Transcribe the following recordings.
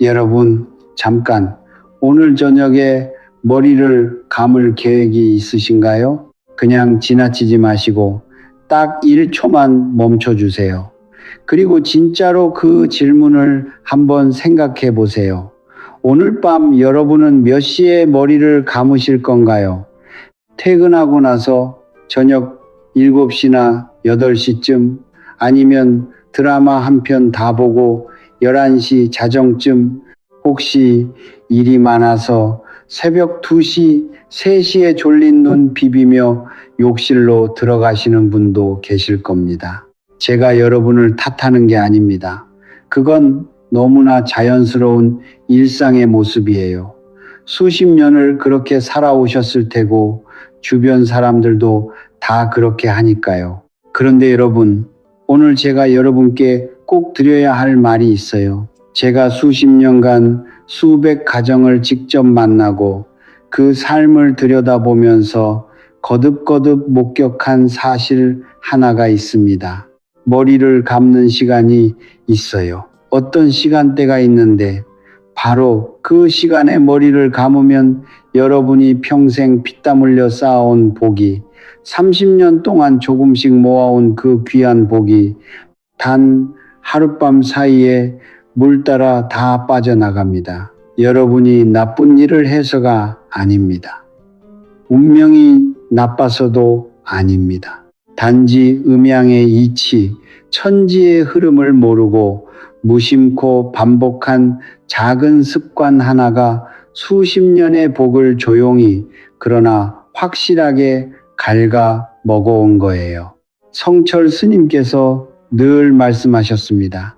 여러분, 잠깐 오늘 저녁에 머리를 감을 계획이 있으신가요? 그냥 지나치지 마시고 딱 1초만 멈춰주세요. 그리고 진짜로 그 질문을 한번 생각해 보세요. 오늘 밤 여러분은 몇 시에 머리를 감으실 건가요? 퇴근하고 나서 저녁 7시나 8시쯤, 아니면 드라마 한 편 다 보고 11시 자정쯤, 혹시 일이 많아서 새벽 2시, 3시에 졸린 눈 비비며 욕실로 들어가시는 분도 계실 겁니다. 제가 여러분을 탓하는 게 아닙니다. 그건 너무나 자연스러운 일상의 모습이에요. 수십 년을 그렇게 살아오셨을 테고 주변 사람들도 다 그렇게 하니까요. 그런데 여러분, 오늘 제가 여러분께 꼭 드려야 할 말이 있어요. 제가 수십 년간 수백 가정을 직접 만나고 그 삶을 들여다보면서 거듭거듭 목격한 사실 하나가 있습니다. 머리를 감는 시간이 있어요. 어떤 시간대가 있는데 바로 그 시간에 머리를 감으면 여러분이 평생 피땀 흘려 쌓아온 복이, 30년 동안 조금씩 모아온 그 귀한 복이 단 하룻밤 사이에 물 따라 다 빠져나갑니다. 여러분이 나쁜 일을 해서가 아닙니다. 운명이 나빠서도 아닙니다. 단지 음양의 이치, 천지의 흐름을 모르고 무심코 반복한 작은 습관 하나가 수십 년의 복을 조용히, 그러나 확실하게 갉아 먹어온 거예요. 성철 스님께서 늘 말씀하셨습니다.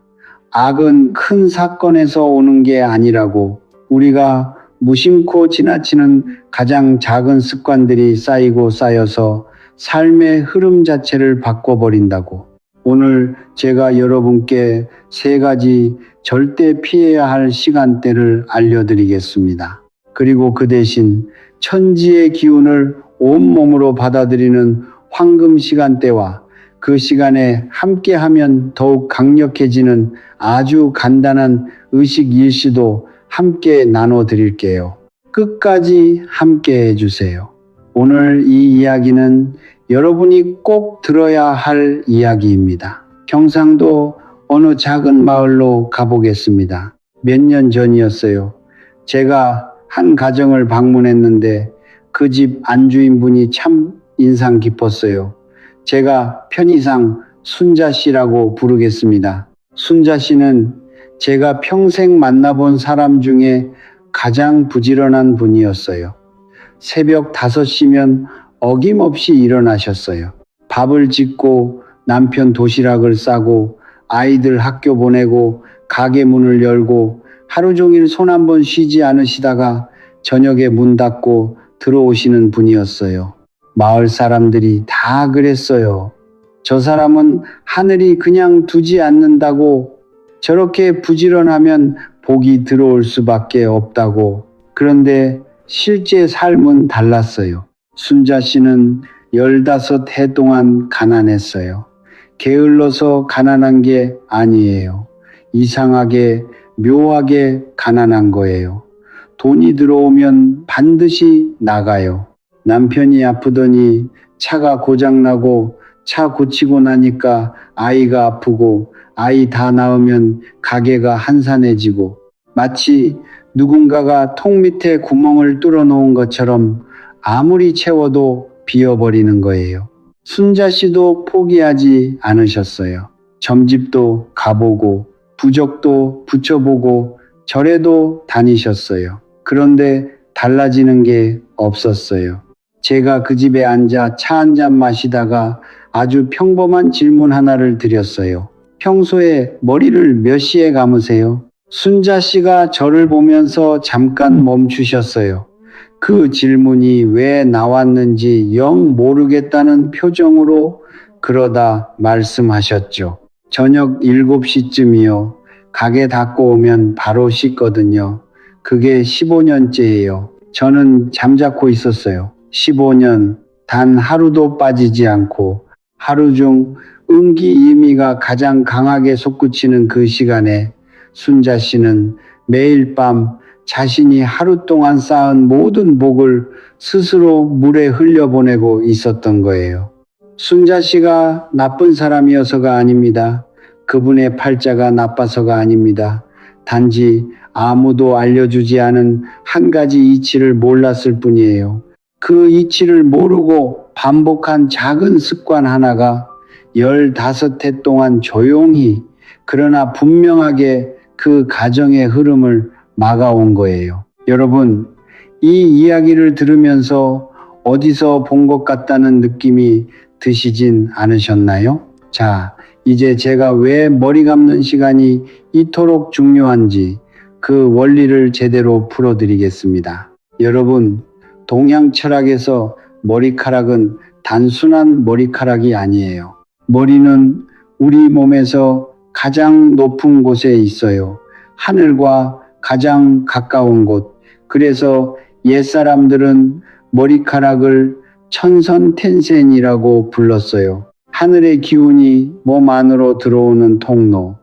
악은 큰 사건에서 오는 게 아니라고. 우리가 무심코 지나치는 가장 작은 습관들이 쌓이고 쌓여서 삶의 흐름 자체를 바꿔버린다고. 오늘 제가 여러분께 3가지 절대 피해야 할 시간대를 알려드리겠습니다. 그리고 그 대신 천지의 기운을 온몸으로 받아들이는 황금 시간대와 그 시간에 함께하면 더욱 강력해지는 아주 간단한 의식 일시도 함께 나눠드릴게요. 끝까지 함께 해주세요. 오늘 이 이야기는 여러분이 꼭 들어야 할 이야기입니다. 경상도 어느 작은 마을로 가보겠습니다. 몇 년 전이었어요. 제가 한 가정을 방문했는데 그 집 안주인분이 참 인상 깊었어요. 제가 편의상 순자 씨라고 부르겠습니다. 순자 씨는 제가 평생 만나본 사람 중에 가장 부지런한 분이었어요. 새벽 5시면 어김없이 일어나셨어요. 밥을 짓고 남편 도시락을 싸고 아이들 학교 보내고 가게 문을 열고 하루 종일 손 한 번 쉬지 않으시다가 저녁에 문 닫고 들어오시는 분이었어요. 마을 사람들이 다 그랬어요. 저 사람은 하늘이 그냥 두지 않는다고, 저렇게 부지런하면 복이 들어올 수밖에 없다고. 그런데 실제 삶은 달랐어요. 순자 씨는 15해 동안 가난했어요. 게을러서 가난한 게 아니에요. 이상하게, 묘하게 가난한 거예요. 돈이 들어오면 반드시 나가요. 남편이 아프더니 차가 고장나고 차 고치고 나니까 아이가 아프고 아이 다 나으면 가게가 한산해지고, 마치 누군가가 통 밑에 구멍을 뚫어 놓은 것처럼 아무리 채워도 비어버리는 거예요. 순자 씨도 포기하지 않으셨어요. 점집도 가보고 부적도 붙여보고 절에도 다니셨어요. 그런데 달라지는 게 없었어요. 제가 그 집에 앉아 차 한 잔 마시다가 아주 평범한 질문 하나를 드렸어요. 평소에 머리를 몇 시에 감으세요? 순자 씨가 저를 보면서 잠깐 멈추셨어요. 그 질문이 왜 나왔는지 영 모르겠다는 표정으로 그러다 말씀하셨죠. 저녁 7시쯤이요. 가게 닫고 오면 바로 씻거든요. 그게 15년째예요. 저는 잠자코 있었어요. 15년 단 하루도 빠지지 않고, 하루 중 음기이미가 가장 강하게 솟구치는 그 시간에 순자 씨는 매일 밤 자신이 하루 동안 쌓은 모든 복을 스스로 물에 흘려보내고 있었던 거예요. 순자 씨가 나쁜 사람이어서가 아닙니다. 그분의 팔자가 나빠서가 아닙니다. 단지 아무도 알려주지 않은 한 가지 이치를 몰랐을 뿐이에요. 그 이치를 모르고 반복한 작은 습관 하나가 15해 동안 조용히 그러나 분명하게 그 가정의 흐름을 막아온 거예요. 여러분, 이 이야기를 들으면서 어디서 본 것 같다는 느낌이 드시진 않으셨나요? 자, 이제 제가 왜 머리 감는 시간이 이토록 중요한지 그 원리를 제대로 풀어드리겠습니다. 여러분, 동양 철학에서 머리카락은 단순한 머리카락이 아니에요. 머리는 우리 몸에서 가장 높은 곳에 있어요. 하늘과 가장 가까운 곳. 그래서 옛사람들은 머리카락을 천선텐센이라고 불렀어요. 하늘의 기운이 몸 안으로 들어오는 통로.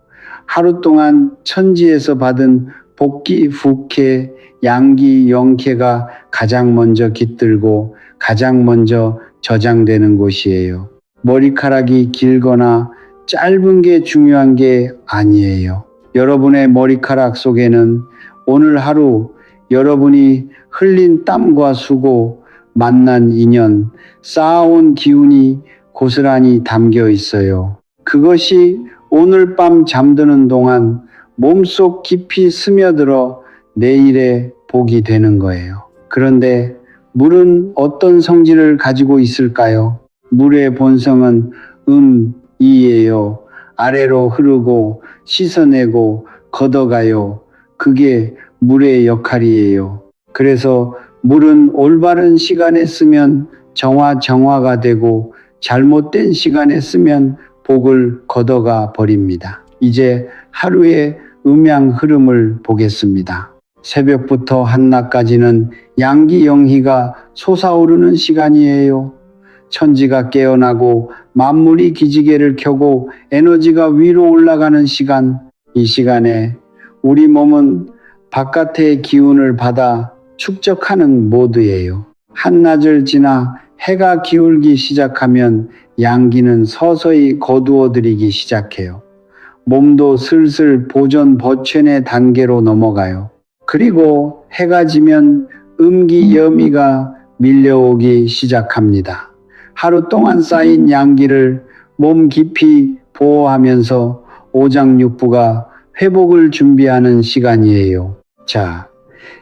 하루 동안 천지에서 받은 복기,福해, 양기, 영케가 가장 먼저 깃들고 가장 먼저 저장되는 곳이에요. 머리카락이 길거나 짧은 게 중요한 게 아니에요. 여러분의 머리카락 속에는 오늘 하루 여러분이 흘린 땀과 수고, 만난 인연, 쌓아온 기운이 고스란히 담겨 있어요. 그것이 오늘 밤 잠드는 동안 몸속 깊이 스며들어 내일의 복이 되는 거예요. 그런데 물은 어떤 성질을 가지고 있을까요? 물의 본성은 이에요. 아래로 흐르고 씻어내고 걷어가요. 그게 물의 역할이에요. 그래서 물은 올바른 시간에 쓰면 정화가 되고 잘못된 시간에 쓰면 복을 걷어가 버립니다. 이제 하루의 음양 흐름을 보겠습니다. 새벽부터 한낮까지는 양기 영희가 솟아오르는 시간이에요. 천지가 깨어나고 만물이 기지개를 켜고 에너지가 위로 올라가는 시간. 이 시간에 우리 몸은 바깥의 기운을 받아 축적하는 모드예요. 한낮을 지나 해가 기울기 시작하면 양기는 서서히 거두어들이기 시작해요. 몸도 슬슬 보존 버첸의 단계로 넘어가요. 그리고 해가 지면 음기 여미가 밀려오기 시작합니다. 하루 동안 쌓인 양기를 몸 깊이 보호하면서 오장육부가 회복을 준비하는 시간이에요. 자,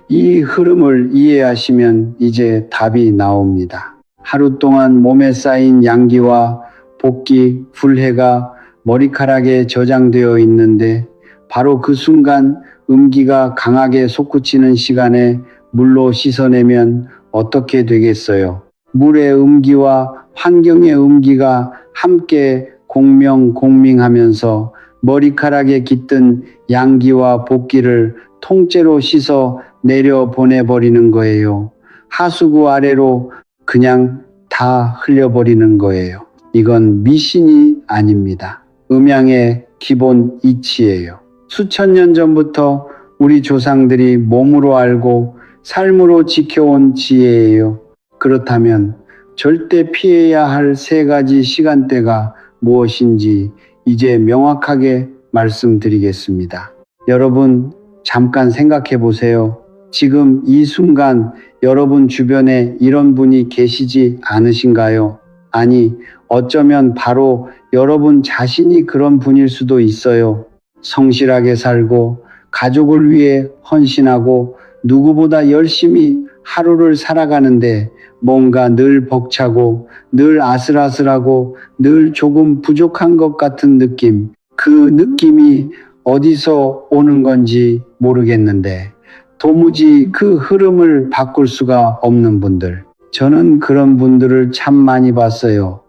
이 흐름을 이해하시면 이제 답이 나옵니다. 하루 동안 몸에 쌓인 양기와 복기, 불해가 머리카락에 저장되어 있는데 바로 그 순간 음기가 강하게 솟구치는 시간에 물로 씻어내면 어떻게 되겠어요? 물의 음기와 환경의 음기가 함께 공명하면서 머리카락에 깃든 양기와 복기를 통째로 씻어 내려 보내버리는 거예요. 하수구 아래로 그냥 다 흘려버리는 거예요. 이건 미신이 아닙니다. 음양의 기본 이치예요. 수천 년 전부터 우리 조상들이 몸으로 알고 삶으로 지켜온 지혜예요. 그렇다면 절대 피해야 할 3가지 시간대가 무엇인지 이제 명확하게 말씀드리겠습니다. 여러분, 잠깐 생각해 보세요. 지금 이 순간 여러분 주변에 이런 분이 계시지 않으신가요? 아니, 어쩌면 바로 여러분 자신이 그런 분일 수도 있어요. 성실하게 살고 가족을 위해 헌신하고 누구보다 열심히 하루를 살아가는데 뭔가 늘 벅차고 늘 아슬아슬하고 늘 조금 부족한 것 같은 느낌. 그 느낌이 어디서 오는 건지 모르겠는데 도무지 그 흐름을 바꿀 수가 없는 분들. 저는 그런 분들을 참 많이 봤어요.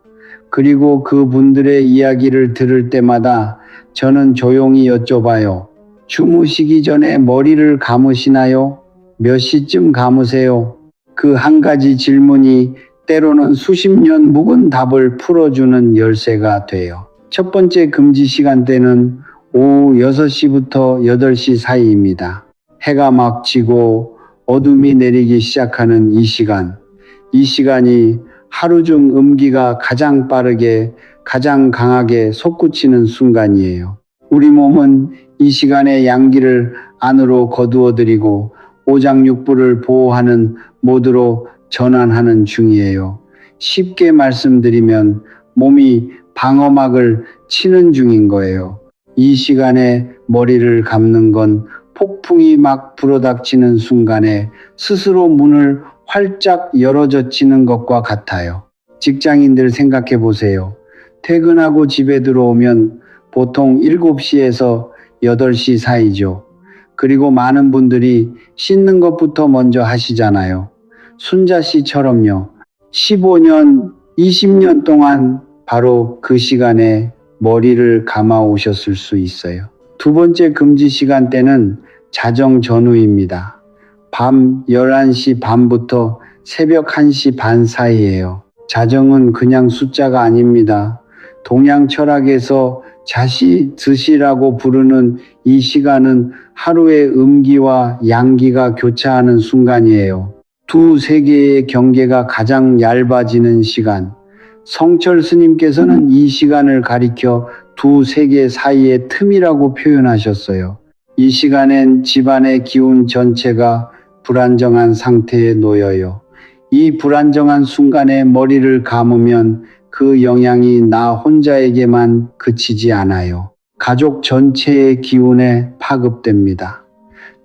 그리고 그 분들의 이야기를 들을 때마다 저는 조용히 여쭤봐요. 주무시기 전에 머리를 감으시나요? 몇 시쯤 감으세요? 그 한 가지 질문이 때로는 수십 년 묵은 답을 풀어주는 열쇠가 돼요. 첫 번째 금지 시간대는 오후 6시부터 8시 사이입니다. 해가 막 지고 어둠이 내리기 시작하는 이 시간이 하루 중 음기가 가장 빠르게 가장 강하게 솟구치는 순간이에요. 우리 몸은 이 시간에 양기를 안으로 거두어들이고 오장육부를 보호하는 모드로 전환하는 중이에요. 쉽게 말씀드리면 몸이 방어막을 치는 중인 거예요. 이 시간에 머리를 감는 건 폭풍이 막 불어닥치는 순간에 스스로 문을 활짝 열어젖히는 것과 같아요. 직장인들 생각해 보세요. 퇴근하고 집에 들어오면 보통 7시에서 8시 사이죠. 그리고 많은 분들이 씻는 것부터 먼저 하시잖아요. 순자 씨처럼요. 15년, 20년 동안 바로 그 시간에 머리를 감아 오셨을 수 있어요. 두 번째 금지 시간대는 자정 전후입니다. 밤 11시 반부터 새벽 1시 반 사이예요. 자정은 그냥 숫자가 아닙니다. 동양 철학에서 자시, 드시라고 부르는 이 시간은 하루의 음기와 양기가 교차하는 순간이에요. 두 세계의 경계가 가장 얇아지는 시간. 성철 스님께서는 이 시간을 가리켜 두 세계 사이의 틈이라고 표현하셨어요. 이 시간엔 집안의 기운 전체가 불안정한 상태에 놓여요. 이 불안정한 순간에 머리를 감으면 그 영향이 나 혼자에게만 그치지 않아요. 가족 전체의 기운에 파급됩니다.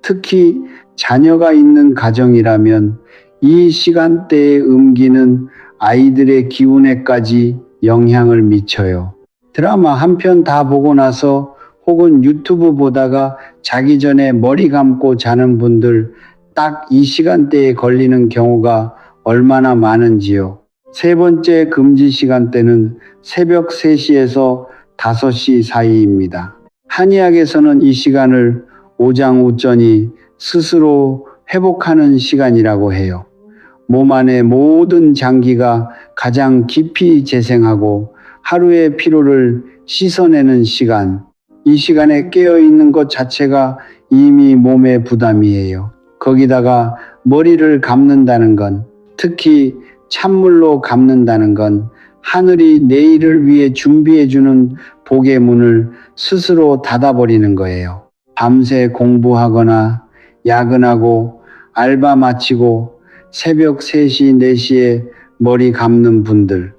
특히 자녀가 있는 가정이라면 이 시간대의 음기는 아이들의 기운에까지 영향을 미쳐요. 드라마 한 편 다 보고 나서 혹은 유튜브 보다가 자기 전에 머리 감고 자는 분들 딱 이 시간대에 걸리는 경우가 얼마나 많은지요. 세 번째 금지 시간대는 새벽 3시에서 5시 사이입니다. 한의학에서는 이 시간을 오장우전이 스스로 회복하는 시간이라고 해요. 몸 안의 모든 장기가 가장 깊이 재생하고 하루의 피로를 씻어내는 시간. 이 시간에 깨어있는 것 자체가 이미 몸의 부담이에요. 거기다가 머리를 감는다는 건, 특히 찬물로 감는다는 건 하늘이 내일을 위해 준비해주는 복의 문을 스스로 닫아버리는 거예요. 밤새 공부하거나 야근하고 알바 마치고 새벽 3시, 4시에 머리 감는 분들,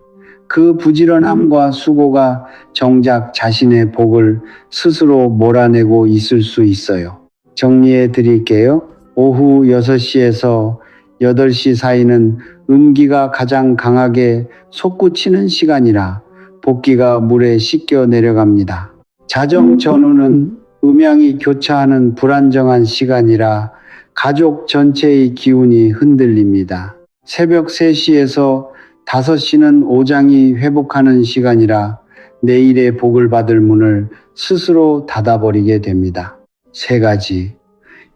그 부지런함과 수고가 정작 자신의 복을 스스로 몰아내고 있을 수 있어요. 정리해 드릴게요. 오후 6시에서 8시 사이는 음기가 가장 강하게 솟구치는 시간이라 복기가 물에 씻겨 내려갑니다. 자정 전후는 음양이 교차하는 불안정한 시간이라 가족 전체의 기운이 흔들립니다. 새벽 3시에서 5시는 오장이 회복하는 시간이라 내일의 복을 받을 문을 스스로 닫아버리게 됩니다.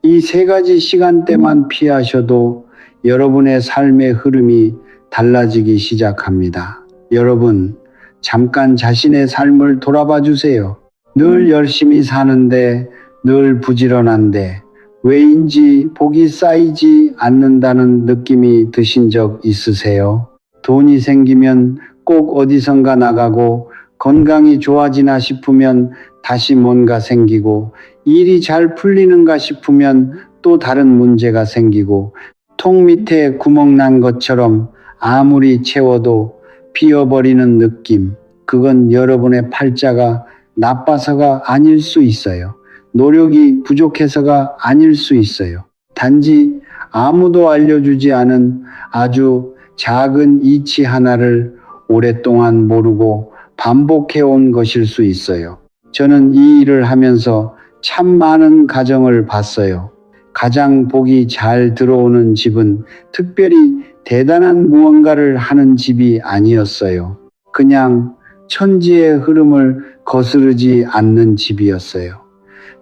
이 세 가지 시간대만 피하셔도 여러분의 삶의 흐름이 달라지기 시작합니다. 여러분, 잠깐 자신의 삶을 돌아봐 주세요. 늘 열심히 사는데, 늘 부지런한데, 왜인지 복이 쌓이지 않는다는 느낌이 드신 적 있으세요? 돈이 생기면 꼭 어디선가 나가고, 건강이 좋아지나 싶으면 다시 뭔가 생기고, 일이 잘 풀리는가 싶으면 또 다른 문제가 생기고, 통 밑에 구멍 난 것처럼 아무리 채워도 비어버리는 느낌. 그건 여러분의 팔자가 나빠서가 아닐 수 있어요. 노력이 부족해서가 아닐 수 있어요. 단지 아무도 알려주지 않은 아주 작은 이치 하나를 오랫동안 모르고 반복해온 것일 수 있어요. 저는 이 일을 하면서 참 많은 가정을 봤어요. 가장 복이 잘 들어오는 집은 특별히 대단한 무언가를 하는 집이 아니었어요. 그냥 천지의 흐름을 거스르지 않는 집이었어요.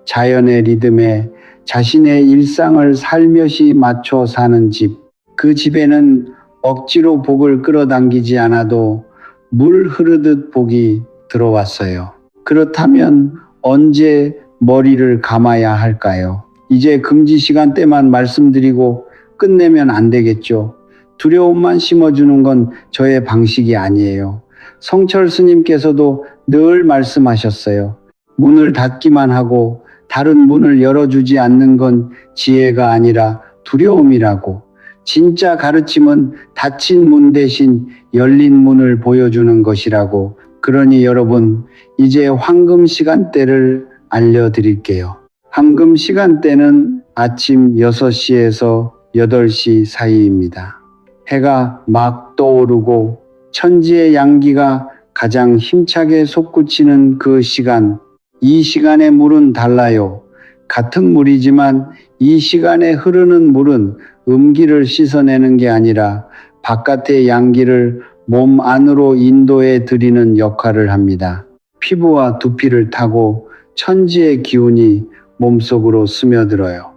자연의 리듬에 자신의 일상을 살며시 맞춰 사는 집. 그 집에는 억지로 복을 끌어당기지 않아도 물 흐르듯 복이 들어왔어요. 그렇다면 언제 머리를 감아야 할까요? 이제 금지 시간대만 말씀드리고 끝내면 안 되겠죠. 두려움만 심어주는 건 저의 방식이 아니에요. 성철 스님께서도 늘 말씀하셨어요. 문을 닫기만 하고 다른 문을 열어주지 않는 건 지혜가 아니라 두려움이라고. 진짜 가르침은 닫힌 문 대신 열린 문을 보여주는 것이라고. 그러니 여러분, 이제 황금 시간대를 알려드릴게요. 황금 시간대는 아침 6시에서 8시 사이입니다. 해가 막 떠오르고 천지의 양기가 가장 힘차게 솟구치는 그 시간. 이 시간의 물은 달라요. 같은 물이지만 이 시간에 흐르는 물은 음기를 씻어내는 게 아니라 바깥의 양기를 몸 안으로 인도해 드리는 역할을 합니다. 피부와 두피를 타고 천지의 기운이 몸속으로 스며들어요.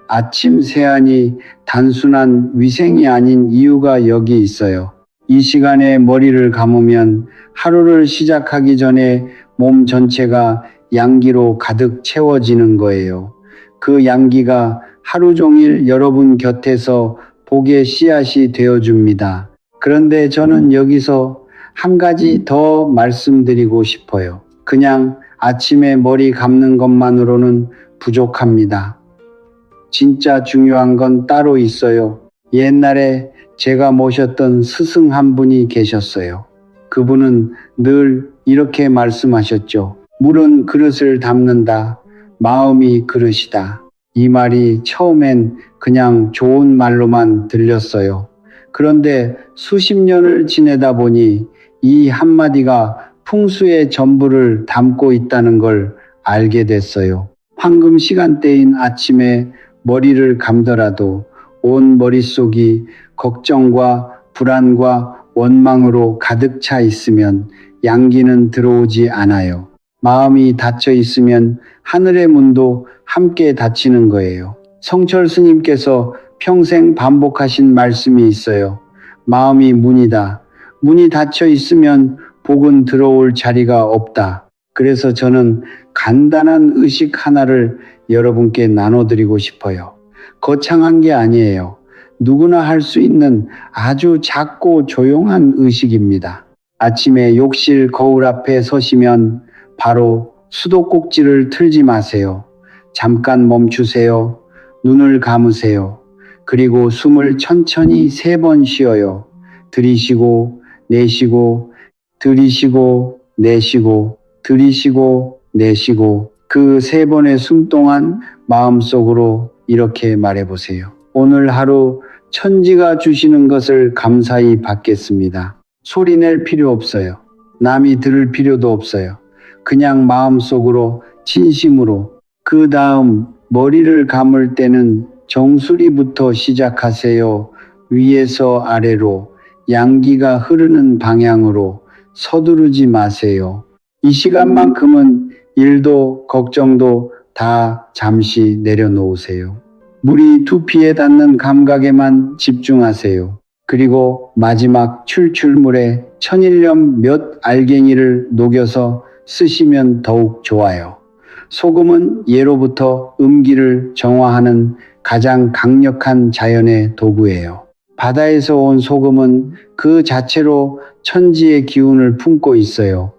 아침 세안이 단순한 위생이 아닌 이유가 여기 있어요. 이 시간에 머리를 감으면 하루를 시작하기 전에 몸 전체가 양기로 가득 채워지는 거예요. 그 양기가 하루 종일 여러분 곁에서 복의 씨앗이 되어줍니다. 그런데 저는 여기서 한 가지 더 말씀드리고 싶어요. 그냥 아침에 머리 감는 것만으로는 부족합니다. 진짜 중요한 건 따로 있어요. 옛날에 제가 모셨던 스승 한 분이 계셨어요. 그분은 늘 이렇게 말씀하셨죠. 물은 그릇을 담는다. 마음이 그릇이다. 이 말이 처음엔 그냥 좋은 말로만 들렸어요. 그런데 수십 년을 지내다 보니 이 한마디가 풍수의 전부를 담고 있다는 걸 알게 됐어요. 황금 시간대인 아침에 머리를 감더라도 온 머릿속이 걱정과 불안과 원망으로 가득 차 있으면 양기는 들어오지 않아요. 마음이 닫혀 있으면 하늘의 문도 함께 닫히는 거예요. 성철 스님께서 평생 반복하신 말씀이 있어요. 마음이 문이다. 문이 닫혀 있으면 복은 들어올 자리가 없다. 그래서 저는 간단한 의식 하나를 여러분께 나눠드리고 싶어요. 거창한 게 아니에요. 누구나 할 수 있는 아주 작고 조용한 의식입니다. 아침에 욕실 거울 앞에 서시면 바로 수도꼭지를 틀지 마세요. 잠깐 멈추세요. 눈을 감으세요. 그리고 숨을 천천히 3번 쉬어요. 들이쉬고 내쉬고 들이쉬고 내쉬고 들이쉬고 내쉬고 그 3번의 숨 동안 마음속으로 이렇게 말해보세요. 오늘 하루 천지가 주시는 것을 감사히 받겠습니다. 소리 낼 필요 없어요. 남이 들을 필요도 없어요. 그냥 마음속으로 진심으로. 그 다음 머리를 감을 때는 정수리부터 시작하세요. 위에서 아래로 양기가 흐르는 방향으로 서두르지 마세요. 이 시간만큼은 일도 걱정도 다 잠시 내려놓으세요. 물이 두피에 닿는 감각에만 집중하세요. 그리고 마지막 출출물에 천일염 몇 알갱이를 녹여서 쓰시면 더욱 좋아요. 소금은 예로부터 음기를 정화하는 가장 강력한 자연의 도구예요. 바다에서 온 소금은 그 자체로 천지의 기운을 품고 있어요.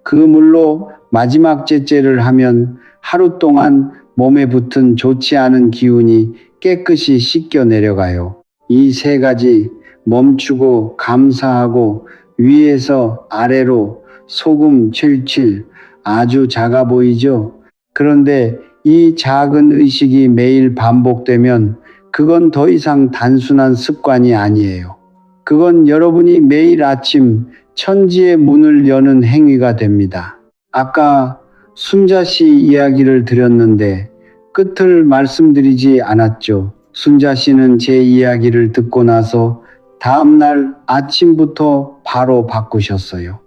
그 물로 마지막 제제를 하면 하루 동안 몸에 붙은 좋지 않은 기운이 깨끗이 씻겨 내려가요. 이 3가지 멈추고 감사하고 위에서 아래로 소금 칠칠 아주 작아 보이죠? 그런데 이 작은 의식이 매일 반복되면 그건 더 이상 단순한 습관이 아니에요. 그건 여러분이 매일 아침 천지의 문을 여는 행위가 됩니다. 아까 순자 씨 이야기를 드렸는데 끝을 말씀드리지 않았죠. 순자 씨는 제 이야기를 듣고 나서 다음날 아침부터 바로 바꾸셨어요.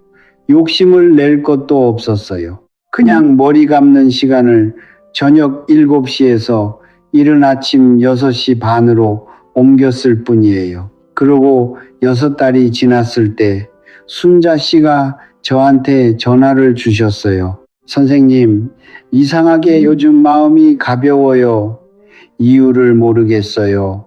욕심을 낼 것도 없었어요. 그냥 머리 감는 시간을 저녁 7시에서 이른 아침 6시 반으로 옮겼을 뿐이에요. 그러고 6달이 지났을 때 순자 씨가 저한테 전화를 주셨어요. 선생님, 이상하게 요즘 마음이 가벼워요. 이유를 모르겠어요.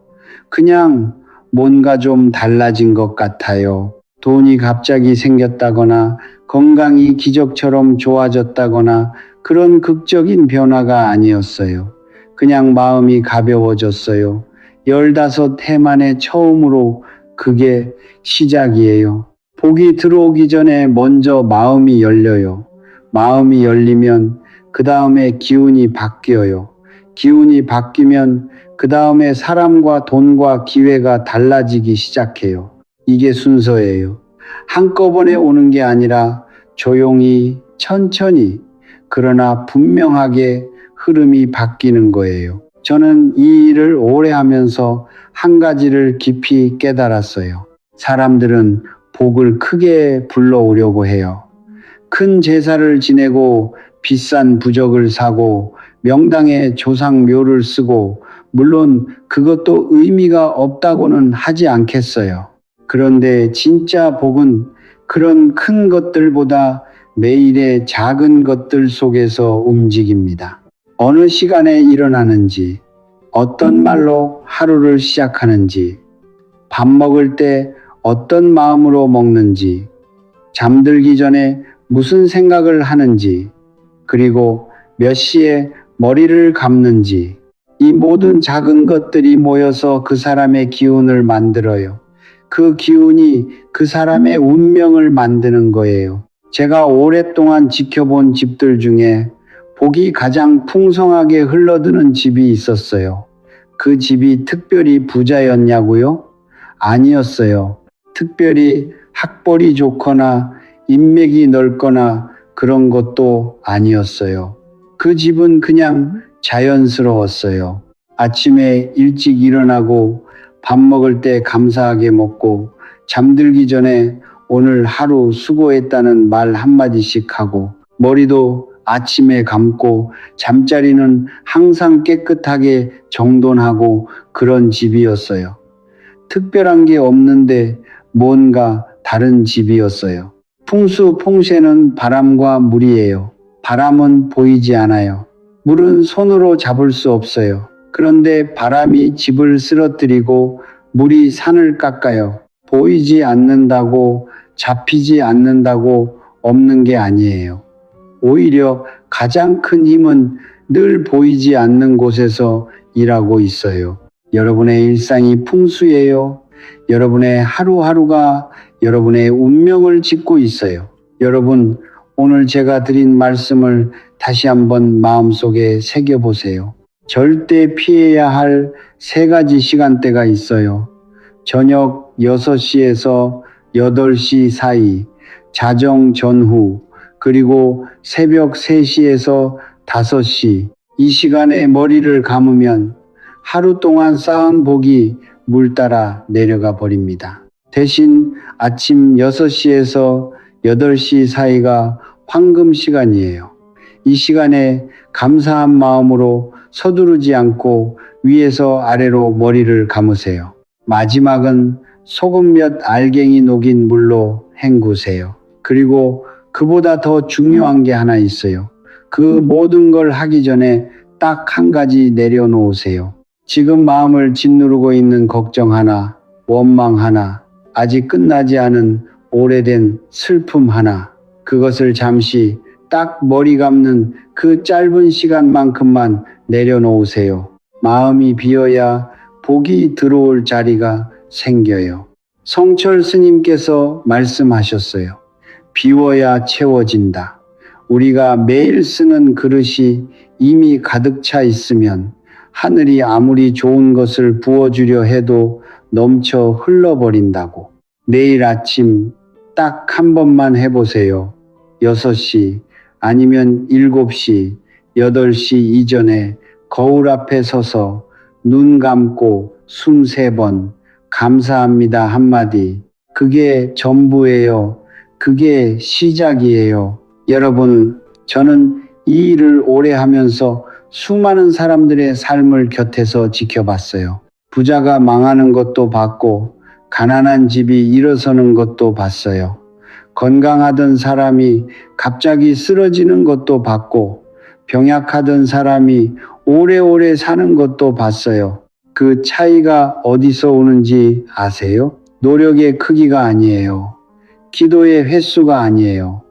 그냥 뭔가 좀 달라진 것 같아요. 돈이 갑자기 생겼다거나 건강이 기적처럼 좋아졌다거나 그런 극적인 변화가 아니었어요. 그냥 마음이 가벼워졌어요. 15해 만에 처음으로 그게 시작이에요. 복이 들어오기 전에 먼저 마음이 열려요. 마음이 열리면 그 다음에 기운이 바뀌어요. 기운이 바뀌면 그 다음에 사람과 돈과 기회가 달라지기 시작해요. 이게 순서예요. 한꺼번에 오는 게 아니라 조용히, 천천히, 그러나 분명하게 흐름이 바뀌는 거예요. 저는 이 일을 오래 하면서 한 가지를 깊이 깨달았어요. 사람들은 복을 크게 불러오려고 해요. 큰 제사를 지내고 비싼 부적을 사고 명당에 조상묘를 쓰고 물론 그것도 의미가 없다고는 하지 않겠어요. 그런데 진짜 복은 그런 큰 것들보다 매일의 작은 것들 속에서 움직입니다. 어느 시간에 일어나는지, 어떤 말로 하루를 시작하는지, 밥 먹을 때 어떤 마음으로 먹는지, 잠들기 전에 무슨 생각을 하는지, 그리고 몇 시에 머리를 감는지, 이 모든 작은 것들이 모여서 그 사람의 기운을 만들어요. 그 기운이 그 사람의 운명을 만드는 거예요. 제가 오랫동안 지켜본 집들 중에 복이 가장 풍성하게 흘러드는 집이 있었어요. 그 집이 특별히 부자였냐고요? 아니었어요. 특별히 학벌이 좋거나 인맥이 넓거나 그런 것도 아니었어요. 그 집은 그냥 자연스러웠어요. 아침에 일찍 일어나고 밥 먹을 때 감사하게 먹고 잠들기 전에 오늘 하루 수고했다는 말 한마디씩 하고 머리도 아침에 감고 잠자리는 항상 깨끗하게 정돈하고 그런 집이었어요. 특별한 게 없는데 뭔가 다른 집이었어요. 풍수풍쇠는 바람과 물이에요. 바람은 보이지 않아요. 물은 손으로 잡을 수 없어요. 그런데 바람이 집을 쓰러뜨리고 물이 산을 깎아요. 보이지 않는다고 잡히지 않는다고 없는 게 아니에요. 오히려 가장 큰 힘은 늘 보이지 않는 곳에서 일하고 있어요. 여러분의 일상이 풍수예요. 여러분의 하루하루가 여러분의 운명을 짓고 있어요. 여러분, 오늘 제가 드린 말씀을 다시 한번 마음속에 새겨보세요. 절대 피해야 할 3가지 시간대가 있어요. 저녁 6시에서 8시 사이, 자정 전후, 그리고 새벽 3시에서 5시. 이 시간에 머리를 감으면 하루 동안 쌓은 복이 물 따라 내려가 버립니다. 대신 아침 6시에서 8시 사이가 황금 시간이에요. 이 시간에 감사한 마음으로 서두르지 않고 위에서 아래로 머리를 감으세요. 마지막은 소금 몇 알갱이 녹인 물로 헹구세요. 그리고 그보다 더 중요한 게 하나 있어요. 그 모든 걸 하기 전에 딱 한 가지 내려놓으세요. 지금 마음을 짓누르고 있는 걱정 하나, 원망 하나, 아직 끝나지 않은 오래된 슬픔 하나, 그것을 잠시 딱 머리 감는 그 짧은 시간만큼만 내려놓으세요. 마음이 비어야 복이 들어올 자리가 생겨요. 성철 스님께서 말씀하셨어요. 비워야 채워진다. 우리가 매일 쓰는 그릇이 이미 가득 차 있으면 하늘이 아무리 좋은 것을 부어주려 해도 넘쳐 흘러버린다고. 내일 아침 딱 한 번만 해보세요. 6시 아니면 7시, 8시 이전에 거울 앞에 서서 눈 감고 숨 3번 감사합니다 한마디. 그게 전부예요. 그게 시작이에요. 여러분, 저는 이 일을 오래 하면서 수많은 사람들의 삶을 곁에서 지켜봤어요. 부자가 망하는 것도 봤고 가난한 집이 일어서는 것도 봤어요. 건강하던 사람이 갑자기 쓰러지는 것도 봤고 병약하던 사람이 오래오래 사는 것도 봤어요. 그 차이가 어디서 오는지 아세요? 노력의 크기가 아니에요. 기도의 횟수가 아니에요.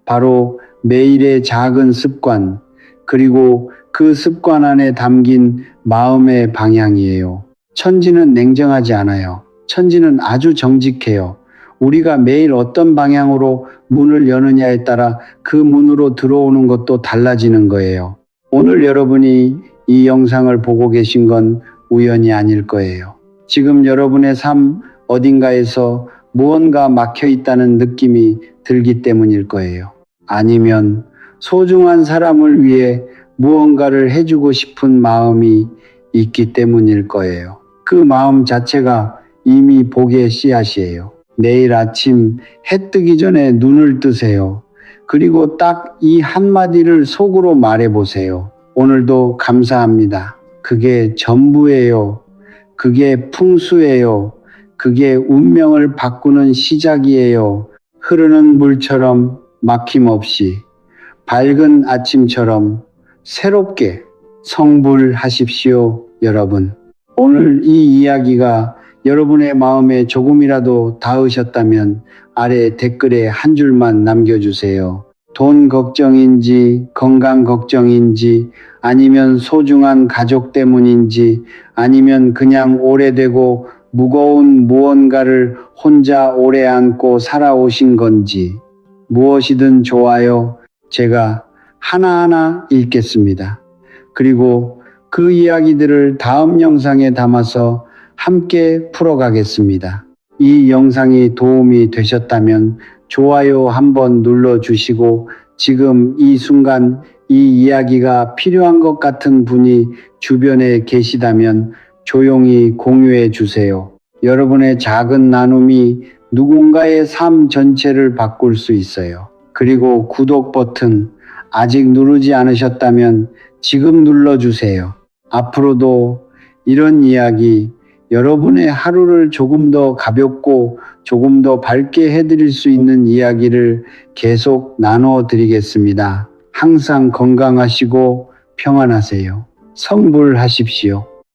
바로 매일의 작은 습관, 그리고 그 습관 안에 담긴 마음의 방향이에요. 천지는 냉정하지 않아요. 천지는 아주 정직해요. 우리가 매일 어떤 방향으로 문을 여느냐에 따라 그 문으로 들어오는 것도 달라지는 거예요. 오늘 여러분이 이 영상을 보고 계신 건 우연이 아닐 거예요. 지금 여러분의 삶 어딘가에서 무언가 막혀 있다는 느낌이 들기 때문일 거예요. 아니면 소중한 사람을 위해 무언가를 해주고 싶은 마음이 있기 때문일 거예요. 그 마음 자체가 이미 복의 씨앗이에요. 내일 아침 해 뜨기 전에 눈을 뜨세요. 그리고 딱 이 한마디를 속으로 말해보세요. 오늘도 감사합니다. 그게 전부예요. 그게 풍수예요. 그게 운명을 바꾸는 시작이에요. 흐르는 물처럼 막힘없이 밝은 아침처럼 새롭게 성불하십시오, 여러분. 오늘 이 이야기가 여러분의 마음에 조금이라도 닿으셨다면 아래 댓글에 한 줄만 남겨주세요. 돈 걱정인지, 건강 걱정인지, 아니면 소중한 가족 때문인지, 아니면 그냥 오래되고 무거운 무언가를 혼자 오래 안고 살아오신 건지, 무엇이든 좋아요. 제가 하나하나 읽겠습니다. 그리고 그 이야기들을 다음 영상에 담아서 함께 풀어가겠습니다. 이 영상이 도움이 되셨다면 좋아요 한번 눌러주시고, 지금 이 순간 이 이야기가 필요한 것 같은 분이 주변에 계시다면 조용히 공유해 주세요. 여러분의 작은 나눔이 누군가의 삶 전체를 바꿀 수 있어요. 그리고 구독 버튼 아직 누르지 않으셨다면 지금 눌러주세요. 앞으로도 이런 이야기, 여러분의 하루를 조금 더 가볍고 조금 더 밝게 해드릴 수 있는 이야기를 계속 나눠 드리겠습니다. 항상 건강하시고 평안하세요. 성불하십시오.